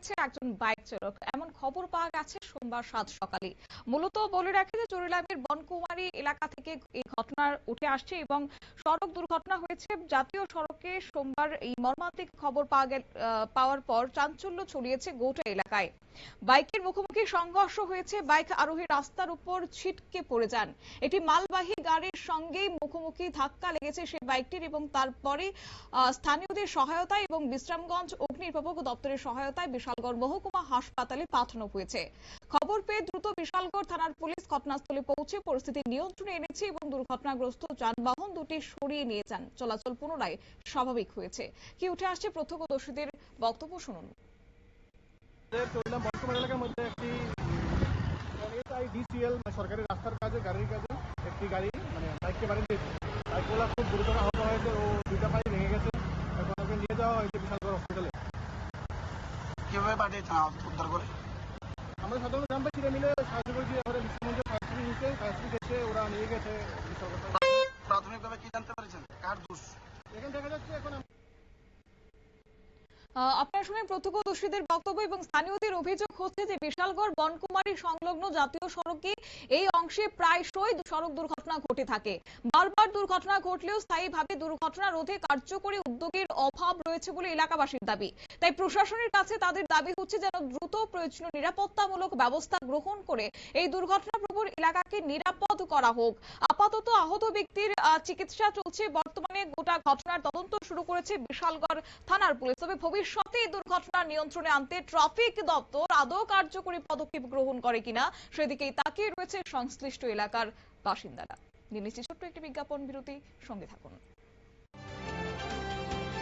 হয়েছে একজন বাইক চালক, এমন খবর পাওয়া গেছে সোমবার সাত সকালে। মূলত বলে রাখি যে চুরিলামের বনকুমারী এলাকা থেকে এই ঘটনা উঠে আসছে এবং সড়ক দুর্ঘটনা হয়েছে জাতীয় সড়কে। সোমবার এই মর্মান্তিক খবর পাওয়ার পর চাঞ্চল্য ছড়িয়েছে গোটা এলাকায়। বাইকের মুখোমুখি সংঘর্ষ হয়েছে, বাইক আরোহী রাস্তার উপর ছিটকে পড়ে যান। একটি মালবাহী গাড়ির সঙ্গেই মুখোমুখি ধাক্কা লেগেছে সেই বাইকটির এবং তারপরে স্থানীয়দের সহায়তায় এবং বিশ্রামগঞ্জ অগ্নিনির্বাপক দপ্তরের সহায়তায় বিশালগড় মহকুমা হাসপাতালে পাঠানো হয়েছে। খবর পেয়ে দ্রুত বিশালগড় থানার পুলিশ ঘটনাস্থলে পৌঁছে পরিস্থিতি নিয়ন্ত্রণে এনেছে এবং দুর্ঘটনাগ্রস্ত যানবাহন দুটি সরিয়ে নিয়ে যান। চলাচল পুনরায় স্বাভাবিক হয়েছে। কি উঠে আসছে প্রত্যক্ষদর্শীদের বক্তব্য শুনুন। বর্তমান এলাকার মধ্যে একটি ডিসিএল সরকারি রাস্তার কাজে গাড়ির কাজে একটি গাড়ি বাইককে বাড়ি দিয়েছে। বাইকগুলো খুব গুরুতর আহত হয়েছে ও দুইটা পায়ে ভেঙে গেছে। এখন ওকে নিয়ে যাওয়া হয়েছে বিশালগড় হসপিটালে। কিভাবে পাঠিয়েছেন উদ্ধার করে? আমরা সাধারণ গ্রামবাসীরা মিলে সাহায্য করেছি। এবারে বিশ্বমন্দির ফায়ার এসে ওরা নিয়ে গেছে বিশালগড়। প্রাথমিকভাবে কি জানতে পেরেছেন কার দোষ? এখানে দেখা যাচ্ছে এখন আপনার সঙ্গে প্রত্যক্ষদর্শীদের বক্তব্য এবং স্থানীয়দের অভিযোগ হচ্ছে যে বিশালগড় বনকুমারী সংলগ্ন জাতীয় সড়কে এই অংশে প্রায়শই সড়ক দুর্ঘটনা ঘটে থাকে। বারবার দুর্ঘটনা ঘটলেও স্থায়ীভাবে দুর্ঘটনা রোধে কার্যকরী উদ্যোগের অভাব রয়েছে বলে এলাকাবাসীর দাবি। তাই প্রশাসনের কাছে তাদের দাবি হচ্ছে যেন দ্রুত প্রয়োজনীয় নিরাপত্তামূলক ব্যবস্থা গ্রহণ করে এই দুর্ঘটনাপ্রবণ এলাকাকে নিরাপদ করা হোক। আপাতত আহত ব্যক্তির চিকিৎসা চলছে। বর্তমানে গোটা ঘটনার তদন্ত শুরু করেছে বিশালগড় থানার পুলিশ। তবে ভবিষ্যতে এই দুর্ঘটনা নিয়ন্ত্রণে আনতে ট্রাফিক দপ্তর আদৌ কার্যকরী পদক্ষেপ গ্রহণ করে কিনা সেদিকেই তাকিয়ে রয়েছে সংশ্লিষ্ট এলাকার বাসিন্দারা। নিয়ে নিচ্ছি ছোট্ট একটি বিজ্ঞাপন বিরতি, সঙ্গে থাকুন।